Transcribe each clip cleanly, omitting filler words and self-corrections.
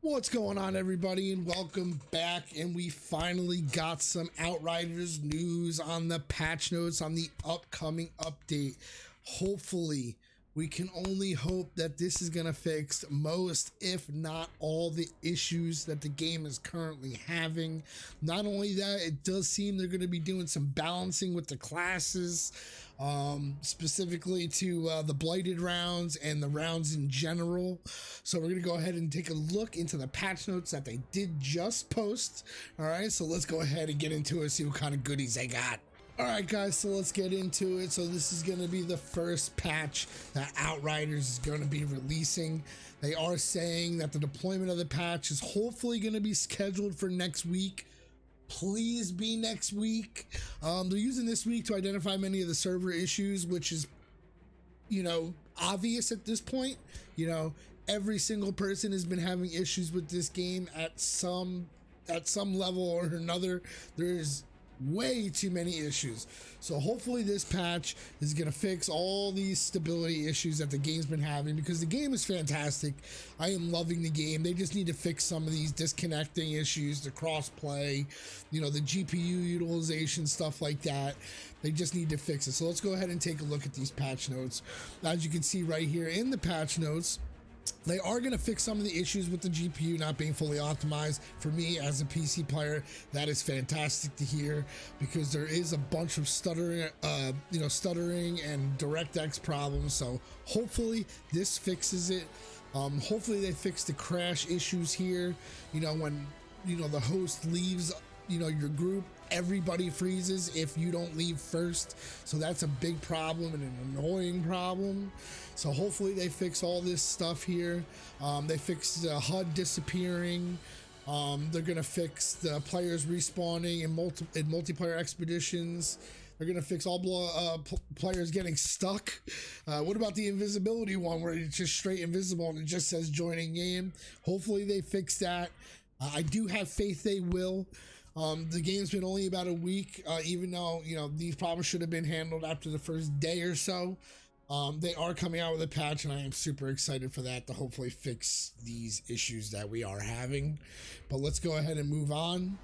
What's going on, everybody, and welcome back. And we finally got some Outriders news on the patch notes on the upcoming update. Hopefully, we can only hope that this is going to fix most, if not all, the issues that the game is currently having. Not only that, it does seem they're going to be doing some balancing with the classes, specifically to the blighted rounds and the rounds in general. So we're going to go ahead and take a look into the patch notes that they did just post. All right, so let's go ahead and get into it, see what kind of goodies they got. All right, guys, so let's get into it. So this is going to be the first patch that Outriders is going to be releasing. They are saying that the deployment of the patch is hopefully going to be scheduled for next week. Please be next week. They're using this week to identify many of the server issues, which is, obvious at this point. Every single person has been having issues with this game at some level or another. There's way too many issues. So hopefully this patch is going to fix all these stability issues that the game's been having, because the game is fantastic. I am loving the game. They just need to fix some of these disconnecting issues, the cross-play, the GPU utilization, stuff like that. They just need to fix it. So let's go ahead and take a look at these patch notes. As you can see right here in the patch notes, they are going to fix some of the issues with the GPU not being fully optimized. For me as a PC player, that is fantastic to hear, because there is a bunch of stuttering and DirectX problems. So hopefully this fixes it. Hopefully they fix the crash issues here. When the host leaves your group, everybody freezes if you don't leave first. So that's a big problem and an annoying problem. So hopefully they fix all this stuff here. They fix the HUD disappearing. They're gonna fix the players respawning in multiplayer expeditions. They're gonna fix all players getting stuck. What about the invisibility one, where it's just straight invisible and it just says joining game? Hopefully they fix that. I do have faith they will. The game's been only about a week, even though, these problems should have been handled after the first day or so. They are coming out with a patch, and I am super excited for that, to hopefully fix these issues that we are having. But let's go ahead and move on.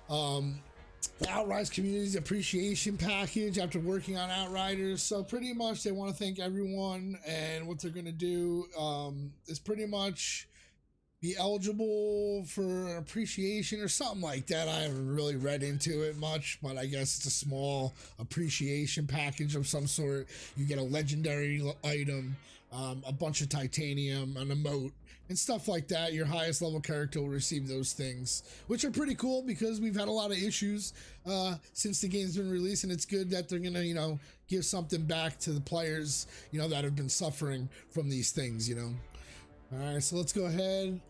The Outriders Community's Appreciation Package after working on Outriders. So pretty much they want to thank everyone, and what they're going to do is pretty much be eligible for appreciation or something like that. I haven't really read into it much, but I guess it's a small appreciation package of some sort. You get a legendary item, a bunch of titanium, an emote, and stuff like that. Your highest level character will receive those things, which are pretty cool, because we've had a lot of issues since the game's been released, and it's good that they're gonna, give something back to the players, that have been suffering from these things, All right, so let's go ahead.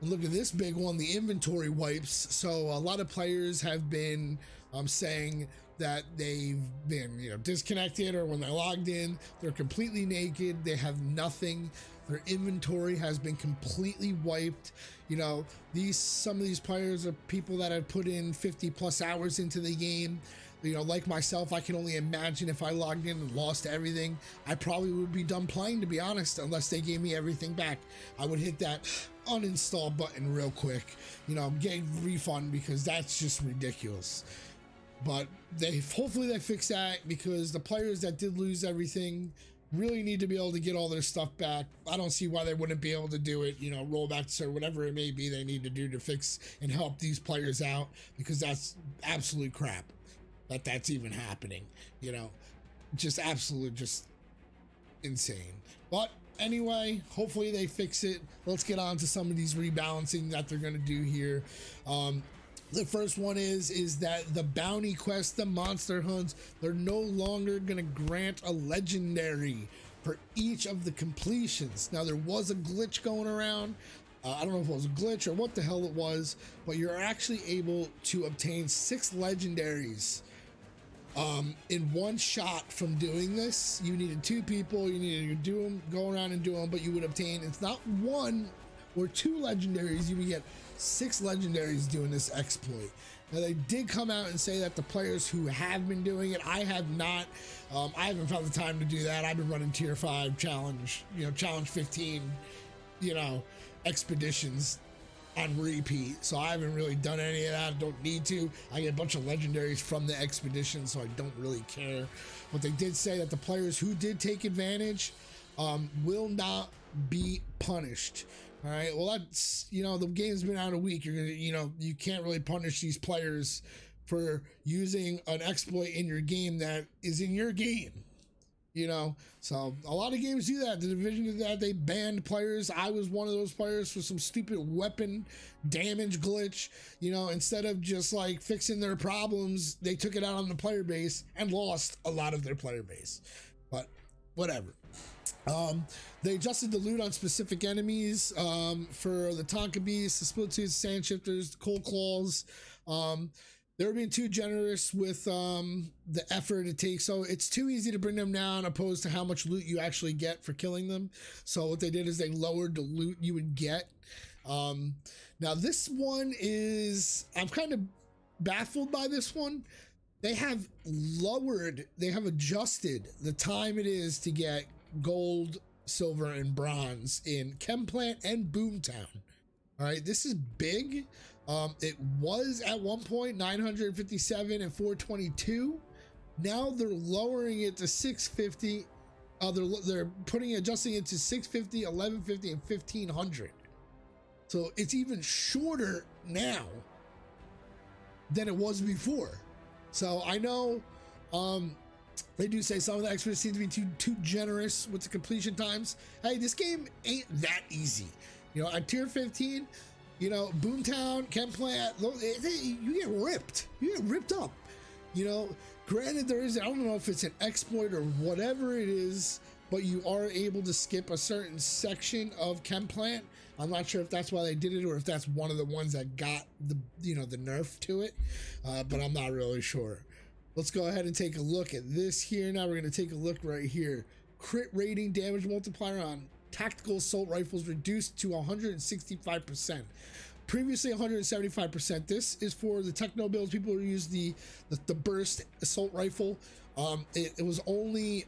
Look at this big one, the inventory wipes. So a lot of players have been saying that they've been disconnected, or when they're logged in, they're completely naked, they have nothing, their inventory has been completely wiped. Some of these players are people that have put in 50 plus hours into the game. Like myself, I can only imagine if I logged in and lost everything, I probably would be done playing, to be honest, unless they gave me everything back. I would hit that uninstall button real quick, get refund, because that's just ridiculous. But hopefully they fix that, because the players that did lose everything really need to be able to get all their stuff back. I don't see why they wouldn't be able to do it, roll back to whatever it may be they need to do to fix and help these players out, because that's absolute crap that's even happening, just insane. But anyway, hopefully they fix it. Let's get on to some of these rebalancing that they're going to do here. The first one is that the bounty quests, the monster hunts, they're no longer going to grant a legendary for each of the completions. Now, there was a glitch going around. I don't know if it was a glitch or what the hell it was, but you're actually able to obtain 6 legendaries in one shot from doing this. You needed 2 people, you needed to go around and do them, but you would obtain, it's not 1 or 2 legendaries, you would get 6 legendaries doing this exploit. Now, they did come out and say that the players who have been doing it, I have not. I haven't found the time to do that. I've been running tier 5 challenge, challenge 15, expeditions on repeat, so I haven't really done any of that. I don't need to. I get a bunch of legendaries from the expedition, so I don't really care. But they did say that the players who did take advantage will not be punished. All right, well, that's, you know, the game's been out a week. You're gonna, you know, you can't really punish these players for using an exploit in your game that is in your game, you know. So a lot of games do that. The Division did that. They banned players. I was one of those players for some stupid weapon damage glitch. You know, instead of just like fixing their problems, they took it out on the player base and lost a lot of their player base. But whatever. They adjusted the loot on specific enemies for the Tonka Beasts, the Split Tooth, Sand Shifters, the Cold Claws. They were being too generous with the effort it takes. So it's too easy to bring them down opposed to how much loot you actually get for killing them. So what they did is they lowered the loot you would get. Now this one is, I'm kind of baffled by this one. They have adjusted the time it is to get gold, silver, and bronze in Chemplant and Boomtown. All right, this is big. It was at one point 957 and 422. Now they're lowering it to 650. They're adjusting it to 650, 1150, and 1500. So it's even shorter now than it was before. So I know they do say some of the experts seem to be too generous with the completion times. Hey, this game ain't that easy. You know, at tier 15, you know, Boomtown, Chemplant, you get ripped. You get ripped up. You know, granted, there is, I don't know if it's an exploit or whatever it is, but you are able to skip a certain section of Chemplant. I'm not sure if that's why they did it or if that's one of the ones that got the, you know, the nerf to it, but I'm not really sure. Let's go ahead and take a look at this here. Now we're going to take a look right here. Crit rating damage multiplier on tactical assault rifles reduced to 165%. Previously 175%. This is for the techno builds, people who use the burst assault rifle. It was only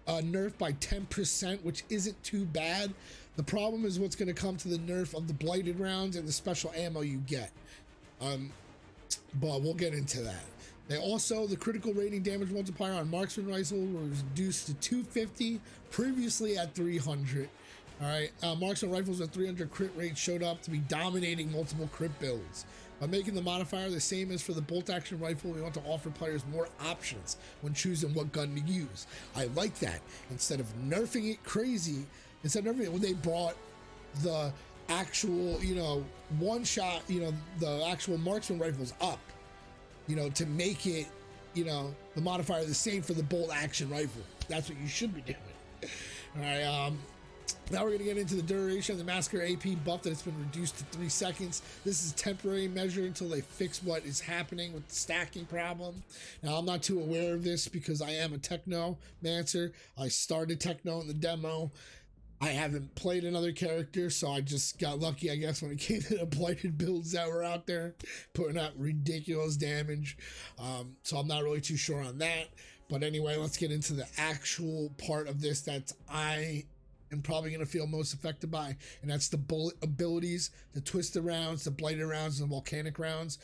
nerfed by 10%, which isn't too bad. The problem is what's going to come to the nerf of the blighted rounds and the special ammo you get. But we'll get into that. They also, the critical rating damage multiplier on marksman rifle was reduced to 250, previously at 300. All right, marksman rifles with 300 crit rate showed up to be dominating multiple crit builds. By making the modifier the same as for the bolt action rifle, we want to offer players more options when choosing what gun to use. I like that. Instead of nerfing it crazy, instead of nerfing it when they brought the actual, you know, one shot, you know, the actual marksman rifles up, you know, to make it, you know, the modifier the same for the bolt action rifle. That's what you should be doing. All right, now we're going to get into the duration of the Massacre AP buff that it's been reduced to 3 seconds. This is a temporary measure until they fix what is happening with the stacking problem. Now, I'm not too aware of this because I am a technomancer. I started techno in the demo. I haven't played another character, so I just got lucky, I guess, when it came to the blighted builds that were out there, putting out ridiculous damage. So I'm not really too sure on that. But anyway, let's get into the actual part of this that I am probably going to feel most affected by, and that's the bullet abilities, the twisted rounds, the blighted rounds, and the volcanic rounds.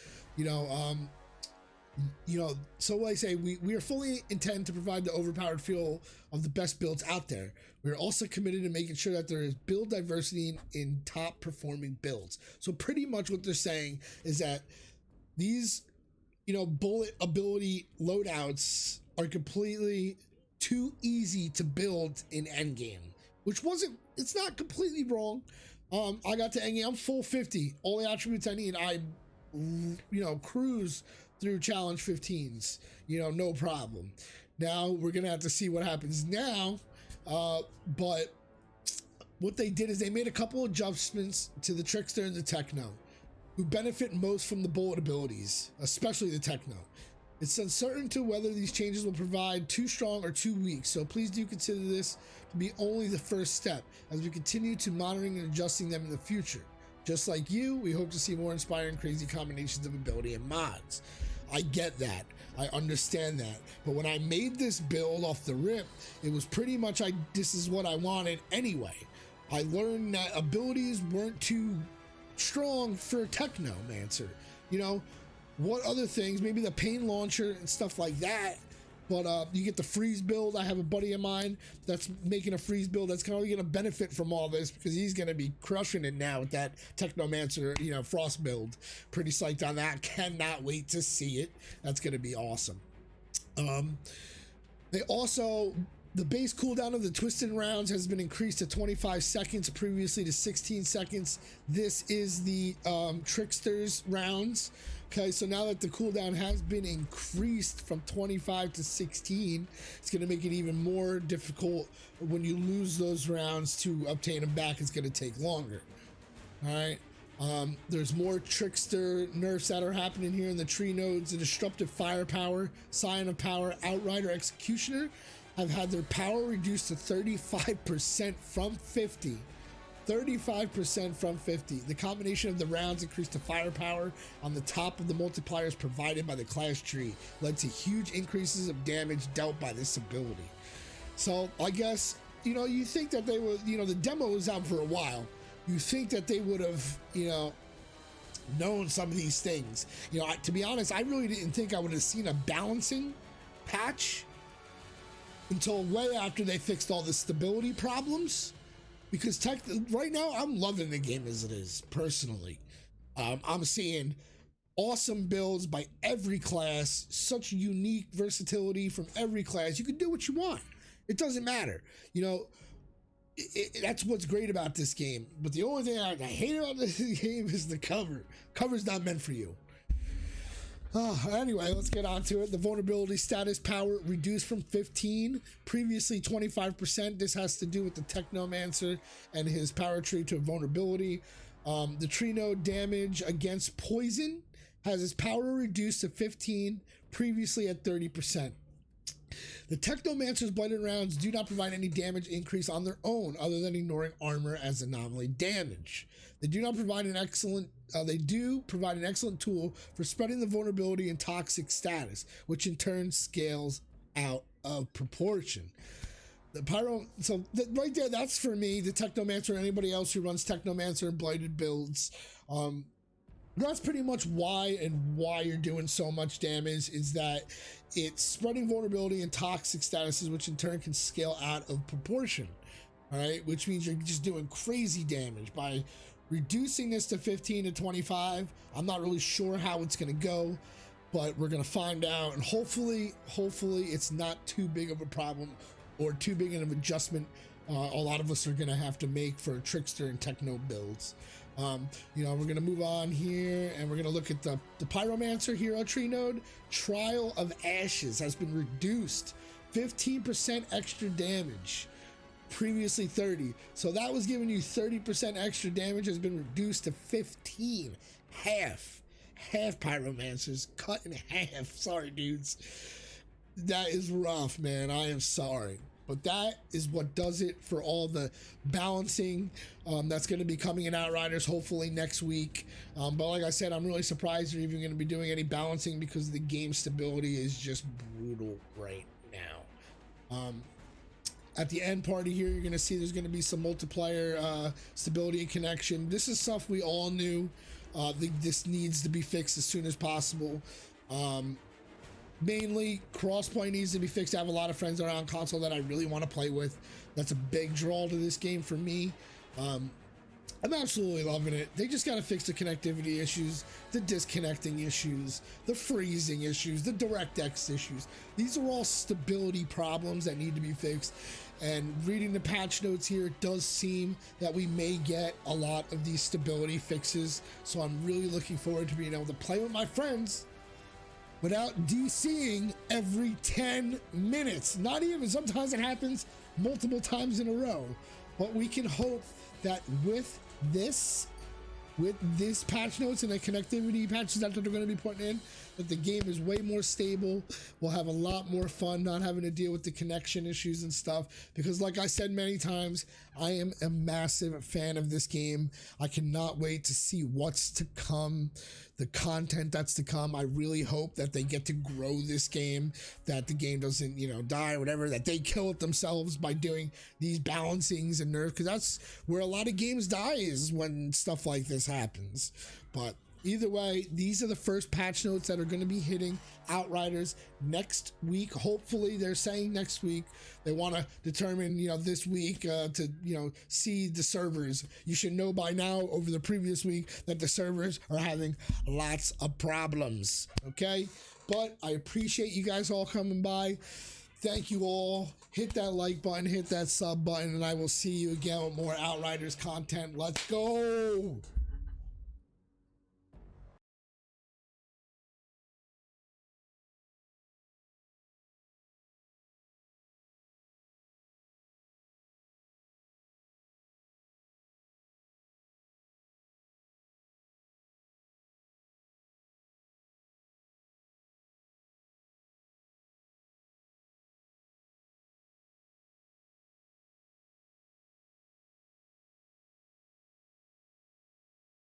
So like I say, we are fully intend to provide the overpowered feel of the best builds out there. We are also committed to making sure that there is build diversity in top performing builds. So pretty much what they're saying is that these, you know, bullet ability loadouts are completely too easy to build in endgame, which it's not completely wrong. I got to endgame, I'm full 50, all the attributes I need. I, you know, cruise through challenge 15s, you know, no problem. Now we're gonna have to see what happens now, but what they did is they made a couple adjustments to the Trickster and the Techno, who benefit most from the bullet abilities, especially the Techno. It's uncertain to whether these changes will provide too strong or too weak, so please do consider this to be only the first step as we continue to monitoring and adjusting them in the future. Just like you, we hope to see more inspiring, crazy combinations of ability and mods. I get that. I understand that. But when I made this build off the rip, it was pretty much this is what I wanted anyway. I learned that abilities weren't too strong for Technomancer. You know, what other things? Maybe the pain launcher and stuff like that. But you get the freeze build. I have a buddy of mine that's making a freeze build that's kind of going to benefit from all this because he's going to be crushing it now with that Technomancer, you know, frost build. Pretty psyched on that. Cannot wait to see it. That's going to be awesome. They also, the base cooldown of the twisted rounds has been increased to 25 seconds, previously to 16 seconds. This is the Trickster's rounds. Okay, so now that the cooldown has been increased from 25 to 16, it's going to make it even more difficult when you lose those rounds to obtain them back. It's going to take longer. All right. There's more Trickster nerfs that are happening here in the tree nodes. The Disruptive Firepower, Scion of Power, Outrider, Executioner have had their power reduced to 35% from 50. 35% from 50. The combination of the rounds increased to firepower on the top of the multipliers provided by the class tree led to huge increases of damage dealt by this ability. So I guess, you know, you think that they would, you know, the demo was out for a while. You think that they would have, you know, known some of these things. You know, to be honest, I really didn't think I would have seen a balancing patch until way after they fixed all the stability problems. Because right now, I'm loving the game as it is, personally. I'm seeing awesome builds by every class, such unique versatility from every class. You can do what you want. It doesn't matter. You know, that's what's great about this game. But the only thing I hate about this game is the cover. Cover's not meant for you. Anyway, let's get on to it. The vulnerability status power reduced from 15, previously 25%. This has to do with the Technomancer and his power tree to vulnerability. The tree node damage against poison has its power reduced to 15, previously at 30%. The Technomancer's blighted rounds do not provide any damage increase on their own other than ignoring armor as anomaly damage. They do provide an excellent tool for spreading the vulnerability and toxic status, which in turn scales out of proportion. The pyro, so right there, that's for me, the Technomancer, or anybody else who runs Technomancer and blighted builds. That's pretty much why you're doing so much damage, is that it's spreading vulnerability and toxic statuses, which in turn can scale out of proportion. All right, which means you're just doing crazy damage by reducing this to 15 to 25. I'm not really sure how it's going to go, but we're going to find out, and hopefully it's not too big of a problem or too big of an adjustment a lot of us are going to have to make for Trickster and Techno builds. You know, we're going to move on here, and we're going to look at the Pyromancer hero tree node. Trial of Ashes has been reduced 15% extra damage, previously 30. So that was giving you 30% extra damage, has been reduced to 15. Half Pyromancers cut in half. Sorry, dudes. That is rough, man. I am sorry. But that is what does it for all the balancing that's going to be coming in Outriders hopefully next week. But like I said, I'm really surprised you're even going to be doing any balancing because the game stability is just brutal right now. At the end party here, you're going to see there's going to be some multiplier stability and connection. This is stuff we all knew. This needs to be fixed as soon as possible. Mainly crossplay needs to be fixed. I have a lot of friends that are on console that I really want to play with. That's a big draw to this game for me. I'm absolutely loving it. They just got to fix the connectivity issues, the disconnecting issues, the freezing issues, the DirectX issues. These are all stability problems that need to be fixed. And reading the patch notes here, it does seem that we may get a lot of these stability fixes. So I'm really looking forward to being able to play with my friends without DCing every 10 minutes. Not even, sometimes it happens multiple times in a row. But we can hope that with this patch notes and the connectivity patches that they're going to be putting in, that the game is way more stable. We'll have a lot more fun not having to deal with the connection issues and stuff, because like I said many times, I am a massive fan of this game. I cannot wait to see what's to come, the content that's to come. I really hope that they get to grow this game, that the game doesn't, you know, die or whatever, that they kill it themselves by doing these balancings and nerfs, because that's where a lot of games die, is when stuff like this this happens. But either way, these are the first patch notes that are going to be hitting Outriders next week. Hopefully, they're saying next week. They want to determine, this week to, see the servers. You should know by now over the previous week that the servers are having lots of problems. Okay? But I appreciate you guys all coming by. Thank you all. Hit that like button, hit that sub button, and I will see you again with more Outriders content. Let's go!